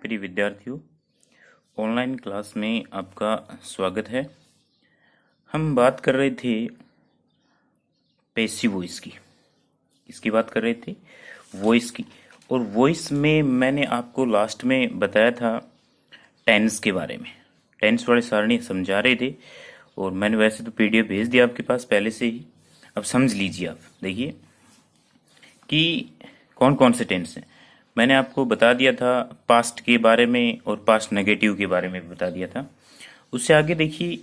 प्रिय विद्यार्थियों, online class में आपका स्वागत है। हम बात कर रहे थे पैसिव वॉइस की। किसकी बात कर रहे थे? वॉइस की। और वॉइस में मैंने आपको लास्ट में बताया था टेंस के बारे में। टेंस वाले सारणी समझा रहे थे और मैंने वैसे तो पीडीएफ भेज दिया आपके पास पहले से ही। अब समझ लीजिए, आप देखिए कि कौन कौन से टेंस हैं। मैंने आपको बता दिया था पास्ट के बारे में और पास्ट नेगेटिव के बारे में भी बता दिया था। उससे आगे देखिए,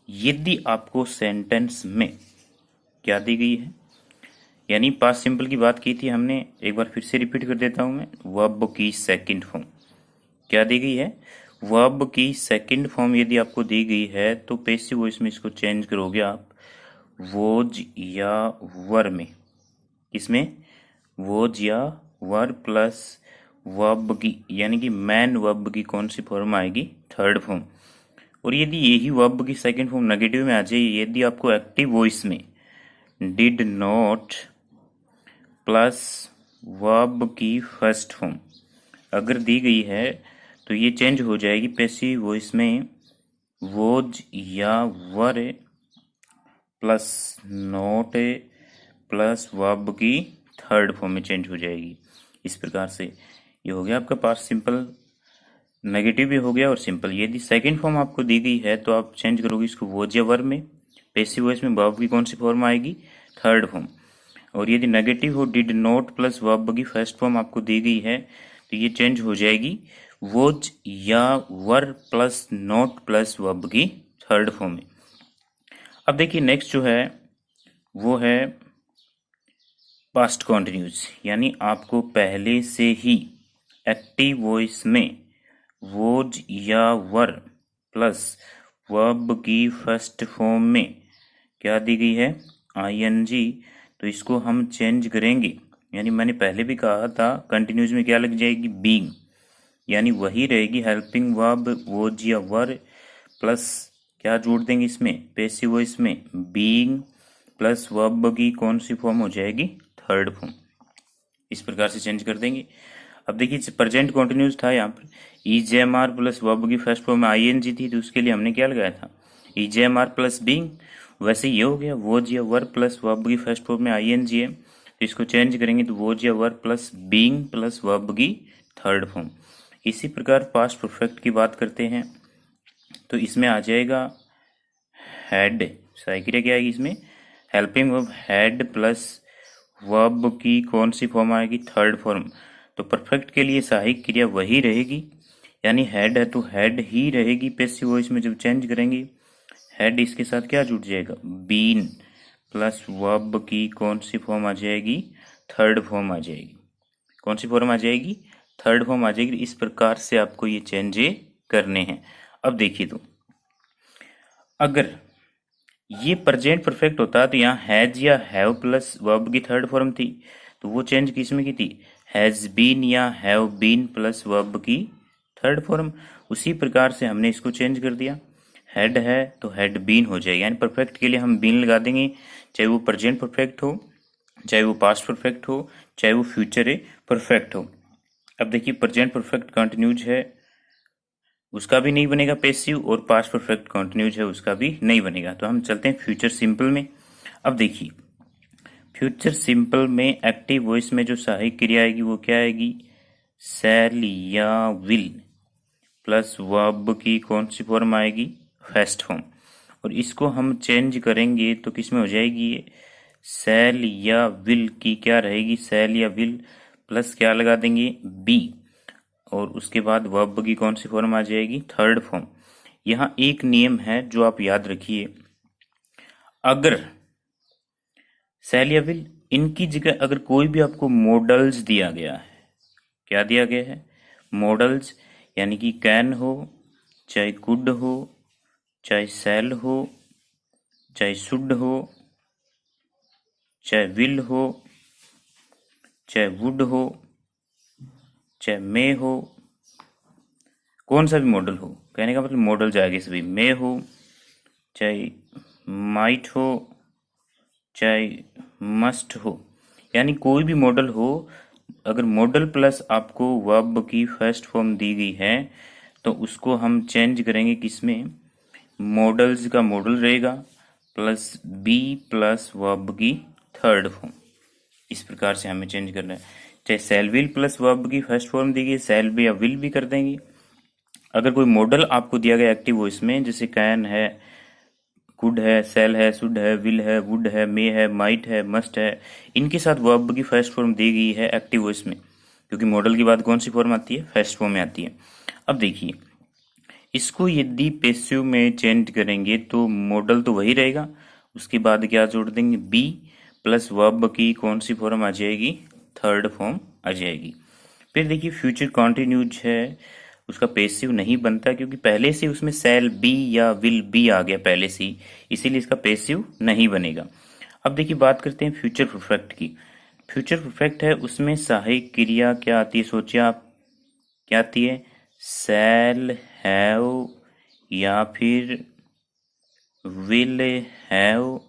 यदि आपको सेंटेंस में क्या दी गई है, यानी पास्ट सिंपल की बात की थी हमने, एक बार फिर से रिपीट कर देता हूं मैं। वर्ब की सेकंड फॉर्म क्या दी गई है? वर्ब की सेकंड फॉर्म यदि आपको दी गई है तो पैसिव वॉइस में इसको चेंज करोगे आप वोज या वर में। किसमें? वोज या वर प्लस वर्ब की, यानी कि मैन वर्ब की कौन सी फॉर्म आएगी? Third form. और यदि यही वर्ब की सेकंड फॉर्म नेगेटिव में आ जाए, यदि आपको एक्टिव वॉइस में डिड नॉट प्लस वर्ब की फर्स्ट फॉर्म अगर दी गई है तो ये चेंज हो जाएगी पैसिव वॉइस में वोज या वर प्लस नॉट प्लस वर्ब की थर्ड फॉर्म में चेंज हो जाएगी। इस प्रकार से ये हो गया आपका पास्ट सिंपल। नेगेटिव भी हो गया और सिंपल। यदि सेकंड फॉर्म आपको दी गई है तो आप चेंज करोगे इसको वोज या वर में। पैसिव वॉइस में वर्ब की कौन सी फॉर्म आएगी? Third form. और यदि नेगेटिव हो डिड नॉट प्लस वर्ब की फर्स्ट फॉर्म आपको दी गई है तो ये चेंज हो जाएगी वोज या वर प्लस नॉट प्लस वर्ब की थर्ड फॉर्म में। अब देखिए नेक्स्ट जो है वो है पास्ट कॉन्टिन्यूस, यानी आपको पहले से ही एक्टिव वॉइस में वोज या वर प्लस वर्ब की फर्स्ट फॉर्म में क्या दी गई है? आईएनजी। तो इसको हम चेंज करेंगे, यानी मैंने पहले भी कहा था कंटिन्यूस में क्या लग जाएगी? बीइंग, यानी वही रहेगी हेल्पिंग वर्ब वोज या वर प्लस क्या जोड़ देंगे इसमें? पैसिव वॉइस में बीइंग प्लस वर्ब की कौन सी फॉर्म हो जाएगी? Third form. इस प्रकार से चेंज कर देंगे। अब देखिए प्रेजेंट कॉन्टिन्यूस था यहाँ पर, ईजेएमआर प्लस वर्ब की फर्स्ट फॉर्म में आईएनजी थी तो उसके लिए हमने क्या लगाया था? ईजेएमआर प्लस बीइंग। वैसे ये हो गया वोज या वर प्लस वर्ब की फर्स्ट फॉर्म में आईएनजी है तो इसको चेंज करेंगे तो वोज या वर प्लस बीइंग प्लस वर्ब की थर्ड फॉर्म। इसी प्रकार पास्ट परफेक्ट की बात करते हैं तो इसमें आ जाएगा हैड। सही क्रिया क्या आएगी इसमें? Helping verb had plus verb की कौन सी फॉर्म आएगी? Third form. तो परफेक्ट के लिए सहायक क्रिया वही रहेगी, यानी हैड है तो हैड ही रहेगी। पैसिव वॉइस में जब चेंज करेंगे हैड इसके साथ क्या जुड़ जाएगा? बीन प्लस वर्ब की कौन सी फॉर्म आ जाएगी? थर्ड फॉर्म आ जाएगी। कौन सी फॉर्म आ जाएगी? थर्ड फॉर्म आ जाएगी। इस प्रकार से आपको ये चेंज करने हैं। अब देखिए, तो अगर ये प्रेजेंट परफेक्ट होता तो यहाँ हैज या हैव प्लस वर्ब की थर्ड फॉर्म थी तो वो चेंज किस में की थी? हैज बीन या हैव बीन प्लस वर्ब की थर्ड फॉर्म। उसी प्रकार से हमने इसको चेंज कर दिया, हैड है तो हैड बीन हो जाएगा। यानी परफेक्ट के लिए हम बीन लगा देंगे, चाहे वो प्रेजेंट परफेक्ट हो, चाहे वो पास्ट परफेक्ट हो, चाहे वो फ्यूचर परफेक्ट हो। अब देखिए प्रेजेंट परफेक्ट कंटिन्यूज है उसका भी नहीं बनेगा पैसिव, और पास्ट परफेक्ट कंटिन्यूज है उसका भी नहीं बनेगा। तो हम चलते हैं फ्यूचर सिंपल में। अब देखिए फ्यूचर सिंपल में एक्टिव वॉइस में जो सहायक क्रिया आएगी वो क्या आएगी? शैल या विल प्लस वर्ब की कौन सी फॉर्म आएगी? First form. और इसको हम चेंज करेंगे तो किस में हो जाएगी? ये शैल या विल की क्या रहेगी? शैल या विल प्लस क्या लगा देंगे? बी, और उसके बाद वर्ब की कौन सी फॉर्म आ जाएगी? Third form. यहाँ एक नियम है जो आप याद रखिए, अगर शैल या विल इनकी जगह अगर कोई भी आपको मॉडल्स दिया गया है, क्या दिया गया है? मॉडल्स, यानी कि कैन हो, चाहे कुड हो, चाहे शैल हो, चाहे शुड हो, चाहे विल हो, चाहे वुड हो, चाहे मे हो, कौन सा भी मॉडल हो, कहने का मतलब मॉडल जाएगा सभी। मे हो, चाहे माइट हो, चाहे मस्ट हो, यानी कोई भी मॉडल हो अगर मॉडल प्लस आपको वर्ब की फर्स्ट फॉर्म दी गई है तो उसको हम चेंज करेंगे किसमें, मॉडल्स का मॉडल रहेगा प्लस बी प्लस वर्ब की थर्ड फॉर्म। इस प्रकार से हमें चेंज करना है। चाहे सेल विल प्लस वर्ब की फर्स्ट फॉर्म दी गई, सेल भी या विल भी कर देंगे। अगर कोई मॉडल आपको दिया गया एक्टिव वॉइस में, जैसे कैन है, कुड है, सेल है, शुड है, विल है, वुड है, मे है, माइट है, मस्ट है, इनके साथ वर्ब की फर्स्ट फॉर्म दी गई है एक्टिव वॉइस में, क्योंकि मॉडल के बाद कौन सी फॉर्म आती है, फर्स्ट फॉर्म में आती है। अब देखिए, इसको यदि पैसिव में चेंज करेंगे तो मॉडल तो वही रहेगा, उसके बाद क्या जोड़ देंगे, बी प्लस वर्ब की कौन सी फॉर्म आ जाएगी, थर्ड फॉर्म आ जाएगी। फिर देखिए फ्यूचर कॉन्टिन्यूज है, उसका पैसिव नहीं बनता क्योंकि पहले से उसमें सेल बी या विल बी आ गया पहले से ही, इसीलिए इसका पैसिव नहीं बनेगा। अब देखिए बात करते हैं फ्यूचर परफेक्ट की। फ्यूचर परफेक्ट है, उसमें सहायक क्रिया क्या आती है, सोचिए आप, क्या आती है, शैल, हैव या फिर विल हैव,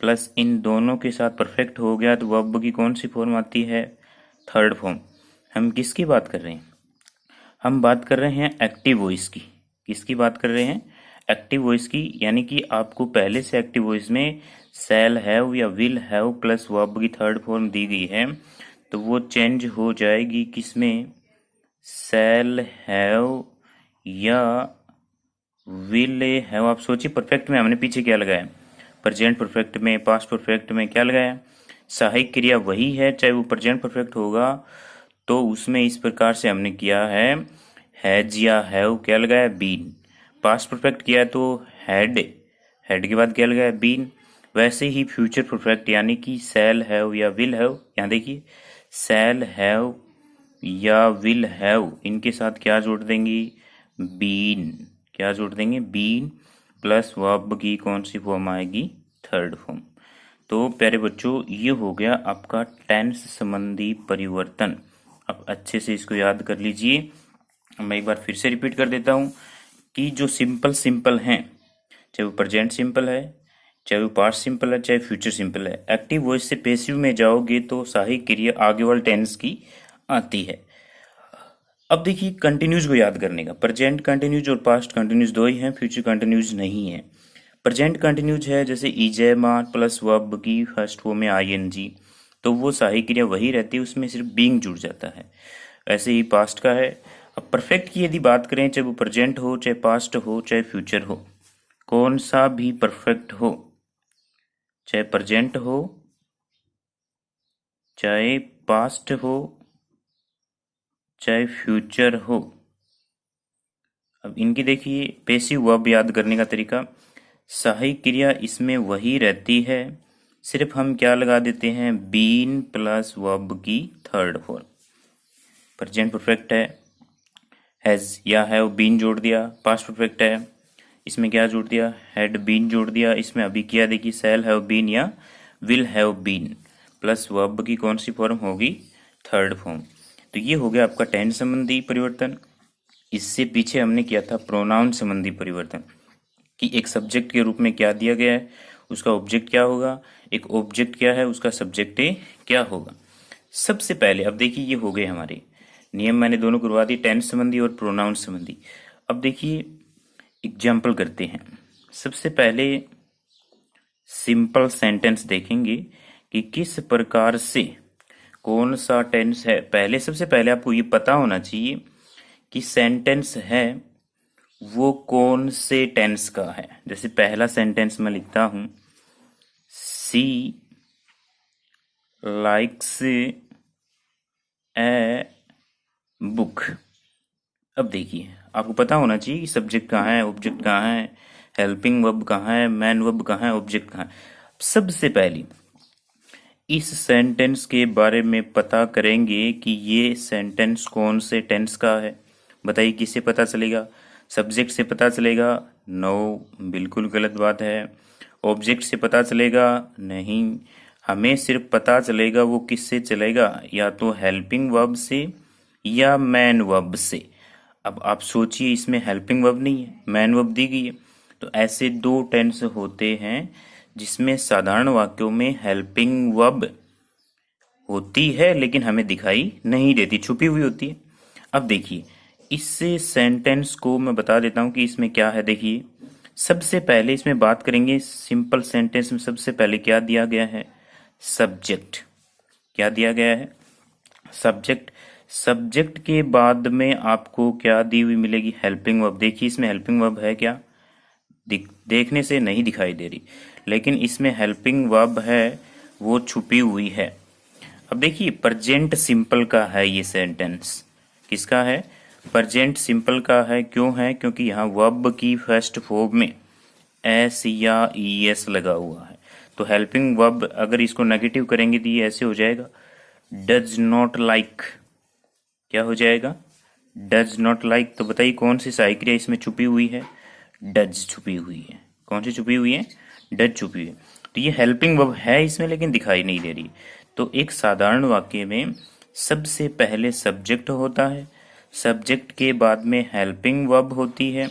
प्लस इन दोनों के साथ परफेक्ट हो गया तो वर्ब की कौन सी फॉर्म आती है, थर्ड फॉर्म। हम किसकी बात कर रहे हैं, हम बात कर रहे हैं एक्टिव वॉइस की। किसकी बात कर रहे हैं, एक्टिव वॉइस की। यानी कि आपको पहले से एक्टिव वॉइस में शैल हैव या विल हैव प्लस वर्ब की थर्ड फॉर्म दी गई है, तो वो चेंज हो जाएगी किसमें, शैल हैव या विल हैव। आप सोचिए परफेक्ट में हमने पीछे क्या लगाया, प्रेजेंट परफेक्ट में, पास्ट परफेक्ट में क्या लगाया, सहायक क्रिया वही है, चाहे वो प्रेजेंट परफेक्ट होगा तो उसमें इस प्रकार से हमने किया है, हैज या हैव क्या लगाया, बीन। पास्ट परफेक्ट किया तो हैड, हैड के बाद क्या लगाया, बीन। वैसे ही फ्यूचर परफेक्ट यानी कि शैल हैव या विल हैव, यहाँ देखिए शैल हैव या विल हैव, इनके साथ क्या जोड़ देंगे, बीन। क्या जोड़ देंगे, बीन प्लस वर्ब की कौन सी फॉर्म आएगी, थर्ड फॉर्म। तो प्यारे बच्चों, ये हो गया आपका टेंस संबंधी परिवर्तन। अब अच्छे से इसको याद कर लीजिए। मैं एक बार फिर से रिपीट कर देता हूँ कि जो सिंपल हैं, चाहे वो प्रेजेंट सिंपल है, चाहे वो पास्ट सिंपल है, चाहे फ्यूचर सिंपल है, एक्टिव वॉइस से पैसिव में जाओगे तो सहायक क्रिया आगे वाले टेंस की आती है। अब देखिए कंटिन्यूज को याद करने का, प्रेजेंट कंटिन्यूज और पास्ट कंटिन्यूज दो ही हैं, फ्यूचर कंटिन्यूज नहीं है। प्रेजेंट कंटिन्यूज है जैसे इजेमा प्लस वर्ब की फर्स्ट फॉर्म में आईएनजी, तो वो सहायक क्रिया वही रहती है, उसमें सिर्फ बीइंग जुड़ जाता है। ऐसे ही पास्ट का है। अब परफेक्ट की यदि बात करें, चाहे वो प्रेजेंट हो, चाहे पास्ट हो, चाहे फ्यूचर हो, कौन सा भी परफेक्ट हो, चाहे प्रेजेंट हो, चाहे पास्ट हो, चाहे फ्यूचर हो। अब इनकी देखिए पैसिव वर्ब याद करने का तरीका, सहायक क्रिया इसमें वही रहती है, सिर्फ हम क्या लगा देते हैं, बीन प्लस वर्ब की थर्ड फॉर्म। प्रेजेंट परफेक्ट है, हैज या हैव बीन जोड़ दिया। पास्ट परफेक्ट है, इसमें क्या जोड़ दिया, हैड बीन जोड़ दिया। इसमें अभी किया देखिए, शैल हैव बीन या will have been plus verb की कौन सी फॉर्म होगी, थर्ड फॉर्म। तो ये हो गया आपका टेंस संबंधी परिवर्तन। इससे पीछे हमने किया था प्रोनाउन संबंधी परिवर्तन, कि एक सब्जेक्ट के रूप में क्या दिया गया है, उसका ऑब्जेक्ट क्या होगा, एक ऑब्जेक्ट क्या है, उसका सब्जेक्ट क्या होगा। सबसे पहले अब देखिए ये हो गए हमारे नियम, मैंने दोनों करवा दी, टेंस संबंधी और प्रोनाउन संबंधी। अब देखिए एग्जाम्पल करते हैं। सबसे पहले सिंपल सेंटेंस देखेंगे कि किस प्रकार से कौन सा टेंस है। पहले सबसे पहले आपको ये पता होना चाहिए कि सेंटेंस है वो कौन से टेंस का है। जैसे पहला सेंटेंस मैं लिखता हूं, सी लाइक्स ए बुक। अब देखिए आपको पता होना चाहिए कि सब्जेक्ट कहाँ है, ऑब्जेक्ट कहाँ है, हेल्पिंग वर्ब कहाँ है, मैन वर्ब कहाँ है, ऑब्जेक्ट कहाँ है। सबसे पहले इस सेंटेंस के बारे में पता करेंगे कि ये सेंटेंस कौन से टेंस का है। बताइए किससे पता चलेगा, सब्जेक्ट से पता चलेगा, नो बिल्कुल गलत बात है। ऑब्जेक्ट से पता चलेगा, नहीं, हमें सिर्फ पता चलेगा वो किससे चलेगा, या तो हेल्पिंग वर्ब से या मैन वर्ब से। अब आप सोचिए इसमें हेल्पिंग वर्ब नहीं है, मैन वर्ब दी गई है। तो ऐसे दो टेंस होते हैं जिसमें साधारण वाक्यों में हेल्पिंग वर्ब होती है लेकिन हमें दिखाई नहीं देती, छुपी हुई होती है। अब देखिए इस सेंटेंस को मैं बता देता हूं कि इसमें क्या है। देखिए सबसे पहले इसमें बात करेंगे, सिंपल सेंटेंस में सबसे पहले क्या दिया गया है, सब्जेक्ट। क्या दिया गया है, सब्जेक्ट। सब्जेक्ट के बाद में आपको क्या दी हुई मिलेगी, हेल्पिंग वर्ब। देखिए इसमें हेल्पिंग वर्ब है क्या, देखने से नहीं दिखाई दे रही, लेकिन इसमें हेल्पिंग वर्ब है, वो छुपी हुई है। अब देखिए प्रेजेंट सिंपल का है ये सेंटेंस, किसका है, प्रेजेंट सिंपल का है। क्यों है, क्योंकि यहाँ वर्ब की फर्स्ट फॉर्म में एस या ई एस लगा हुआ है। तो हेल्पिंग वर्ब अगर इसको नेगेटिव करेंगे तो ये ऐसे हो जाएगा, डज नॉट लाइक। क्या हो जाएगा, डज नॉट लाइक। तो बताइए कौन सी सहायक क्रिया इसमें छुपी हुई है, डज छुपी हुई है। कौन सी छुपी हुई है, डज छुपी हुई है। तो ये हेल्पिंग वर्ब है इसमें लेकिन दिखाई नहीं दे रही। तो एक साधारण वाक्य में सबसे पहले सब्जेक्ट होता है, सब्जेक्ट के बाद में हेल्पिंग वर्ब होती है,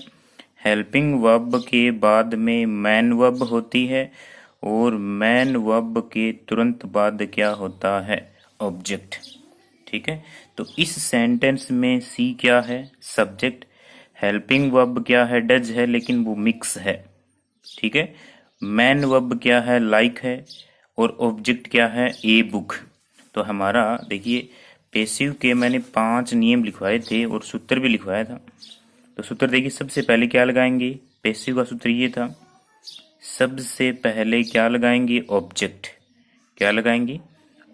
हेल्पिंग वर्ब के बाद में मैन वर्ब होती है, और मैन वर्ब के तुरंत बाद क्या होता है, ऑब्जेक्ट। ठीक है, तो इस सेंटेंस में सी क्या है, सब्जेक्ट, हेल्पिंग वर्ब क्या है, डज है लेकिन वो मिक्स है। ठीक है, मैन वर्ब क्या है, लाइक है, और ऑब्जेक्ट क्या है, ए बुक। तो हमारा देखिए पेसिव के मैंने 5 नियम लिखवाए थे और सूत्र भी लिखवाया था। तो सूत्र देखिए सबसे पहले क्या लगाएंगे, पेसिव का सूत्र ये था, सबसे पहले क्या लगाएंगे, ऑब्जेक्ट। क्या लगाएंगे,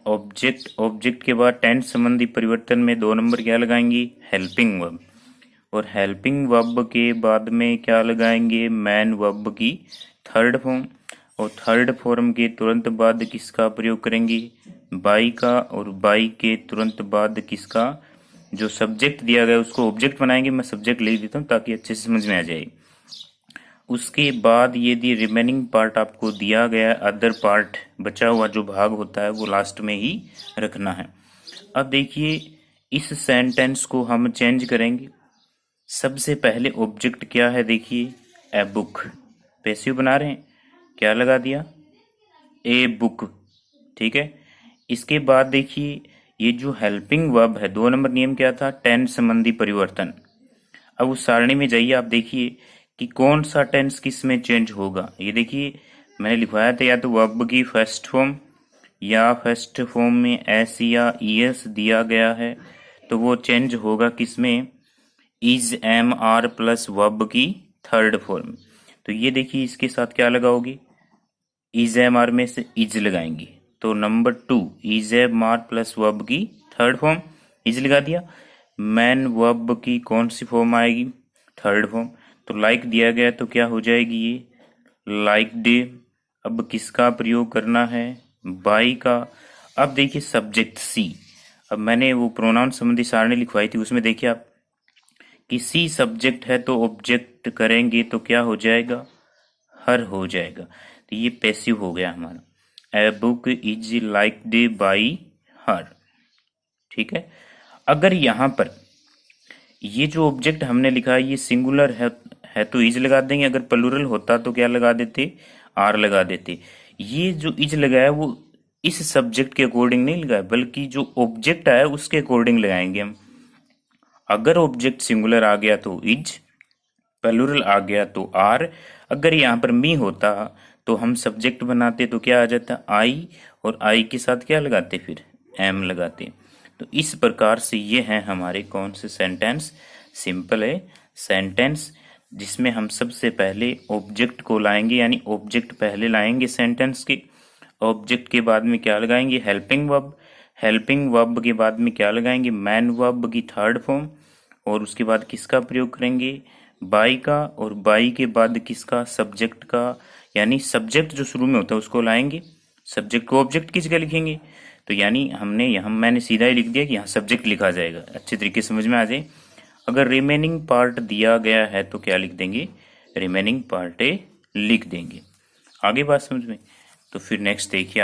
ऑब्जेक्ट। ऑब्जेक्ट के बाद टेंस संबंधी परिवर्तन में 2 नंबर क्या लगाएंगे, हेल्पिंग वर्ब। और हेल्पिंग वर्ब के बाद में क्या लगाएंगे, मैन वर्ब की थर्ड फॉर्म। और थर्ड फॉर्म के तुरंत बाद किसका प्रयोग करेंगे, बाई का। और बाई के तुरंत बाद किसका, जो सब्जेक्ट दिया गया उसको ऑब्जेक्ट बनाएंगे। मैं सब्जेक्ट लिख देता हूँ ताकि अच्छे से समझ में आ जाए। उसके बाद यदि रिमेनिंग पार्ट आपको दिया गया, अदर पार्ट बचा हुआ जो भाग होता है वो लास्ट में ही रखना है। अब देखिए इस सेंटेंस को हम चेंज करेंगे। सबसे पहले ऑब्जेक्ट क्या है, देखिए ए बुक, पैसिव बना रहे हैं, क्या लगा दिया, ए बुक। ठीक है, इसके बाद देखिए ये जो हेल्पिंग वर्ब है, 2 नंबर नियम क्या था, टेंस संबंधी परिवर्तन। अब उस सारणी में जाइए, आप देखिए कि कौन सा टेंस किस में चेंज होगा। ये देखिए मैंने लिखवाया था, या तो वर्ब की फर्स्ट फॉर्म या फर्स्ट फॉर्म में एस या ई एस दिया गया है, तो वो चेंज होगा किस में, is am are plus verb की थर्ड फॉर्म। तो ये देखिए इसके साथ क्या लगाओगे, इज एम आर में से इज लगाएंगे, तो number 2 is am are plus verb की थर्ड फॉर्म, इज लगा दिया। मैन वर्ब की कौन सी फॉर्म आएगी, थर्ड फॉर्म। तो लाइक दिया गया तो क्या हो जाएगी ये, लाइक डे। अब किसका प्रयोग करना है, बाई का। अब देखिए सब्जेक्ट सी, अब मैंने वो प्रोनाउन संबंधी सारणी लिखवाई थी, उसमें देखिए आप कि सी सब्जेक्ट है तो ऑब्जेक्ट करेंगे तो क्या हो जाएगा, हर हो जाएगा। तो ये पैसिव हो गया हमारा, a book is liked by her. ठीक है, अगर यहां पर ये जो ऑब्जेक्ट हमने लिखा है ये सिंगुलर है तो इज लगा देंगे, अगर प्लूरल होता तो क्या लगा देते, आर लगा देते। ये जो इज लगाया वो इस सब्जेक्ट के अकॉर्डिंग नहीं लगाया, बल्कि जो ऑब्जेक्ट आया उसके अकॉर्डिंग लगाएंगे हम। अगर ऑब्जेक्ट सिंगुलर आ गया तो इज, प्लूरल आ गया तो आर। अगर यहाँ पर मी होता तो हम सब्जेक्ट बनाते तो क्या आ जाता, आई, और आई के साथ क्या लगाते, फिर एम लगाते। तो इस प्रकार से ये हैं हमारे कौन से सेंटेंस, सिंपल है सेंटेंस, जिसमें हम सबसे पहले ऑब्जेक्ट को लाएंगे, यानी ऑब्जेक्ट पहले लाएंगे सेंटेंस के। ऑब्जेक्ट के बाद में क्या लगाएंगे, हेल्पिंग वर्ब। हेल्पिंग वर्ब के बाद में क्या लगाएंगे, मैन वर्ब की थर्ड फॉर्म। और उसके बाद किसका प्रयोग करेंगे, बाई का। और बाई के बाद किसका, सब्जेक्ट का। यानी सब्जेक्ट जो शुरू में होता है उसको लाएंगे, सब्जेक्ट को ऑब्जेक्ट की जगह लिखेंगे। तो यानी हमने यहाँ मैंने सीधा ही लिख दिया कि यहाँ सब्जेक्ट लिखा जाएगा, अच्छे तरीके से समझ में आ जाए। अगर रिमेनिंग पार्ट दिया गया है तो क्या लिख देंगे, रिमेनिंग पार्ट लिख देंगे। आगे बात समझ में। तो फिर नेक्स्ट देखिए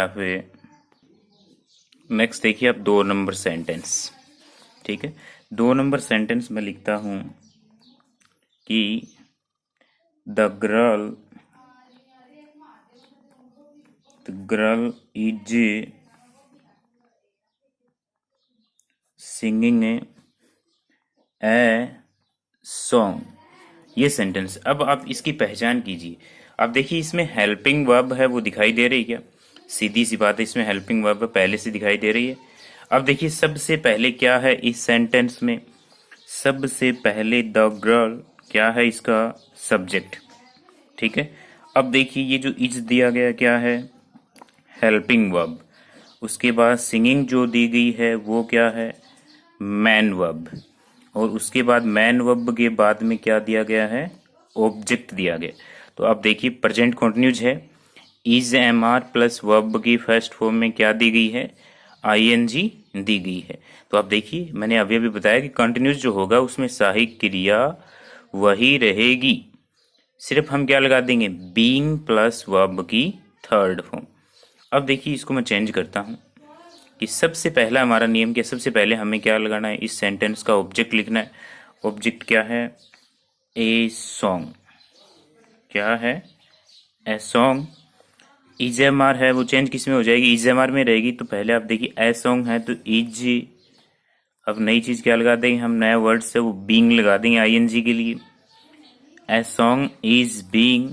आप, 2 नंबर सेंटेंस। ठीक है, 2 नंबर सेंटेंस में लिखता हूं कि the girl is singing a song, ये सेंटेंस। अब आप इसकी पहचान कीजिए। अब देखिए इसमें हेल्पिंग वर्ब है, वो दिखाई दे रही है क्या? सीधी सी बात है, इसमें हेल्पिंग वर्ब पहले से दिखाई दे रही है। अब देखिए सबसे पहले क्या है इस सेंटेंस में, सबसे पहले द गर्ल क्या है, इसका सब्जेक्ट। ठीक है। अब देखिए ये जो इज दिया गया क्या है, हेल्पिंग वर्ब। उसके बाद सिंगिंग जो दी गई है वो क्या है, मैन वर्ब। और उसके बाद मैन वर्ब के बाद में क्या दिया गया है, ऑब्जेक्ट दिया गया। तो आप देखिए प्रेजेंट कंटिन्यूज है, is am are plus verb की फर्स्ट फॉर्म में क्या दी गई है, आईएनजी दी गई है। तो आप देखिए मैंने अभी अभी बताया कि कंटिन्यूस जो होगा उसमें सहायक क्रिया वही रहेगी, सिर्फ हम क्या लगा देंगे, बीइंग प्लस वर्ब की थर्ड फॉर्म। अब देखिए इसको मैं चेंज करता हूं कि सबसे पहला हमारा नियम क्या, सबसे पहले हमें क्या लगाना है, इस सेंटेंस का ऑब्जेक्ट लिखना है। ऑब्जेक्ट क्या है, ए सॉन्ग। क्या है, a song. Is am are है वो चेंज किस में हो जाएगी, इज एम आर में रहेगी। तो पहले आप देखिए ए सॉन्ग है तो इज, अब नई चीज क्या लगा देंगे हम, नया वर्ड से वो बीइंग लगा देंगे आईएनजी के लिए। ए सॉन्ग इज बीइंग।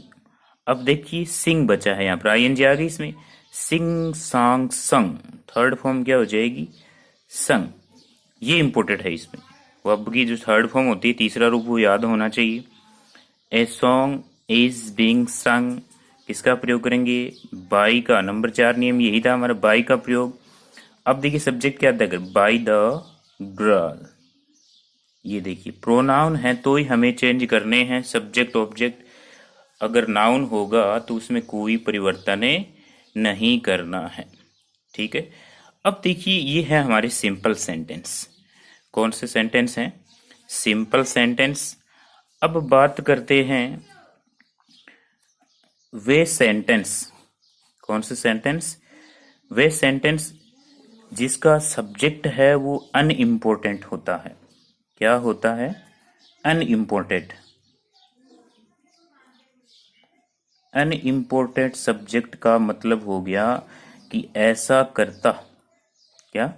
अब देखिए सिंग बचा है, यहाँ पर आईएनजी आ गई इसमें, सिंग सॉन्ग संग, थर्ड फॉर्म क्या हो जाएगी, संग। ये इंपॉर्टेंट है इसमें, वर्ब की जो थर्ड फॉर्म होती है तीसरा रूप वो याद होना चाहिए। ए सॉन्ग इज बीइंग संग किसका प्रयोग करेंगे, बाई का। नंबर 4 नियम यही था हमारा, बाई का प्रयोग। अब देखिए सब्जेक्ट क्या था, बाई द गर्ल। ये देखिए प्रोनाउन है तो ही हमें चेंज करने हैं सब्जेक्ट ऑब्जेक्ट, अगर नाउन होगा तो उसमें कोई परिवर्तन नहीं करना है। ठीक है। अब देखिए ये है हमारे सिंपल सेंटेंस। कौन से सेंटेंस हैं, सिंपल सेंटेंस। अब बात करते हैं वे सेंटेंस। कौन से सेंटेंस, वे सेंटेंस जिसका सब्जेक्ट है वो अनइम्पोर्टेंट होता है। क्या होता है, अनइम्पोर्टेंट। अनइम्पोर्टेंट सब्जेक्ट का मतलब हो गया कि ऐसा करता, क्या,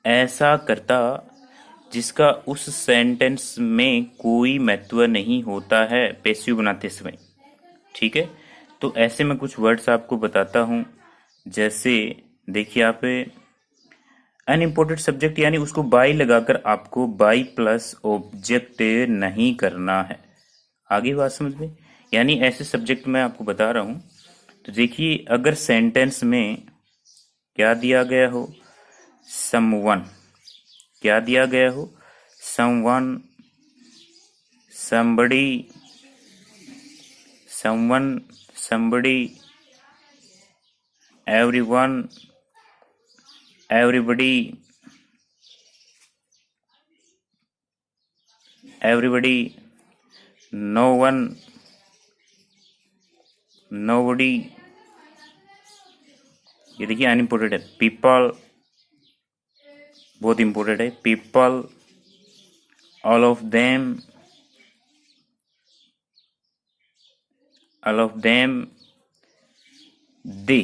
ऐसा करता जिसका उस सेंटेंस में कोई महत्व नहीं होता है पैसिव बनाते समय। ठीक है। तो ऐसे में कुछ वर्ड्स आपको बताता हूं, जैसे देखिए आप अनइम्पोर्टेंट सब्जेक्ट यानी उसको बाई लगाकर आपको बाई प्लस ऑब्जेक्ट नहीं करना है। आगे बात समझ में, यानी ऐसे सब्जेक्ट मैं आपको बता रहा हूं। तो देखिए अगर सेंटेंस में क्या दिया गया हो, समवन, क्या दिया गया हो, someone, somebody, someone, somebody, everyone, everybody, everybody, no one, nobody। ये देखिए अनइम्पोर्टेंट है, पीपल बहुत इंपॉर्टेंट है, people, all of them, all of them, they,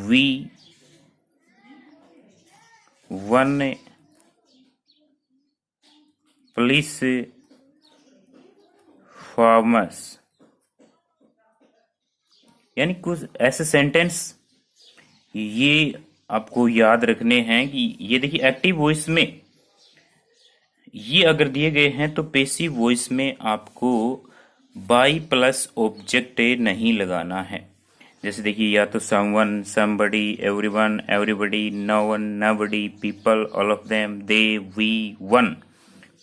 we, one, police, farmers। यानी कुछ ऐसे सेंटेंस ये आपको याद रखने हैं कि ये देखिए एक्टिव वॉइस में ये अगर दिए गए हैं तो पैसिव वॉइस में आपको बाई प्लस ऑब्जेक्ट नहीं लगाना है। जैसे देखिए या तो someone, somebody, everyone, everybody, no one, nobody, people, all of them, they, we, one,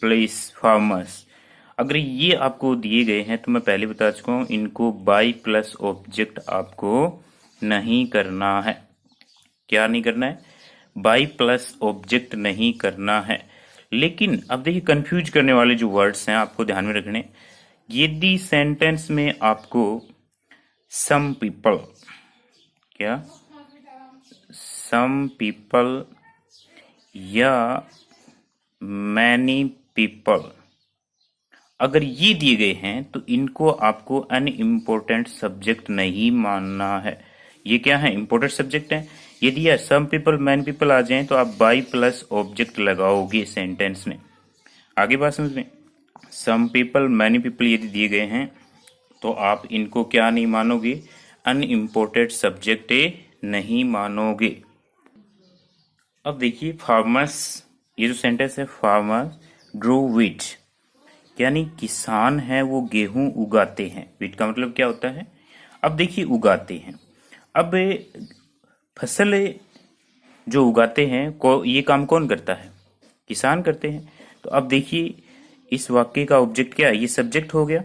place, farmers. अगर ये आपको दिए गए हैं तो मैं पहले बता चुका हूं इनको बाई प्लस ऑब्जेक्ट आपको नहीं करना है। क्या नहीं करना है, बाई प्लस ऑब्जेक्ट नहीं करना है। लेकिन अब देखिए कंफ्यूज करने वाले जो वर्ड्स हैं आपको ध्यान में रखने, यदि सेंटेंस में आपको सम पीपल, क्या, सम पीपल या मैनी पीपल अगर ये दिए गए हैं तो इनको आपको अनइम्पोर्टेंट सब्जेक्ट नहीं मानना है। ये क्या है, इंपॉर्टेंट सब्जेक्ट है, यदि यह सम पीपल मैन पीपल आ जाए तो आप बाई प्लस ऑब्जेक्ट लगाओगे सेंटेंस में। आगे बात समझ में। सम पीपल मैनी पीपल यदि दिए गए हैं तो आप इनको क्या नहीं मानोगे, अनइम्पोर्टेड सब्जेक्ट नहीं मानोगे। अब देखिए फार्मर्स, ये जो सेंटेंस है फार्मर्स ग्रो व्हीट, यानी किसान है वो गेहूं उगाते हैं। व्हीट का मतलब क्या होता है, अब देखिए उगाते हैं। अब फसल जो उगाते हैं ये काम कौन करता है, किसान करते हैं। तो अब देखिए इस वाक्य का ऑब्जेक्ट क्या है, ये सब्जेक्ट हो गया,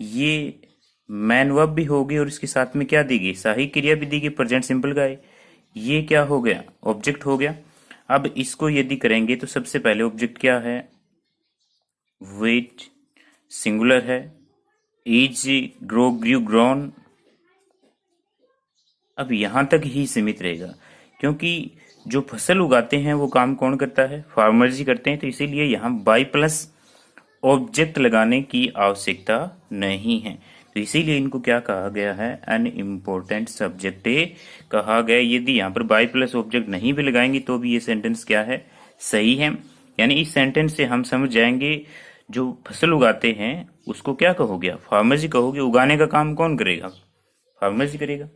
ये मैन वर्ब भी हो गई और इसके साथ में क्या दी गई, सहायक क्रिया भी दी गई, प्रेजेंट सिंपल का है। ये क्या हो गया, ऑब्जेक्ट हो गया। अब इसको यदि करेंगे तो सबसे पहले ऑब्जेक्ट क्या है, वेट सिंगुलर है, इज ग्रो ग्रू ग्रोन। अब यहां तक ही सीमित रहेगा, क्योंकि जो फसल उगाते हैं वो काम कौन करता है, फार्मर्स ही करते हैं। तो इसीलिए यहाँ बाई प्लस ऑब्जेक्ट लगाने की आवश्यकता नहीं है। तो इसीलिए इनको क्या कहा गया है, अनइम्पोर्टेंट सब्जेक्ट कहा गया। यदि यहाँ पर बाई प्लस ऑब्जेक्ट नहीं भी लगाएंगे तो भी ये सेंटेंस क्या है, सही है। यानी इस सेंटेंस से हम समझ जाएंगे जो फसल उगाते हैं उसको क्या कहोगे, फार्मर्स ही कहोगे। उगाने का काम कौन करेगा, फार्मर्स ही करेगा।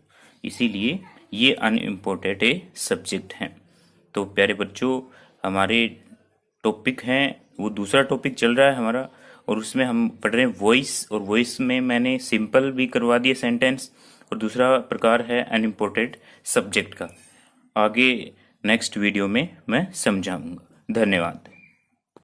इसीलिए ये अनइम्पोर्टेंट सब्जेक्ट हैं। तो प्यारे बच्चों, हमारे टॉपिक हैं वो दूसरा टॉपिक चल रहा है हमारा, और उसमें हम पढ़ रहे हैं वॉइस, और वॉइस में मैंने सिंपल भी करवा दिया सेंटेंस, और दूसरा प्रकार है अनइम्पोर्टेंट सब्जेक्ट का। आगे नेक्स्ट वीडियो में मैं समझाऊंगा। धन्यवाद।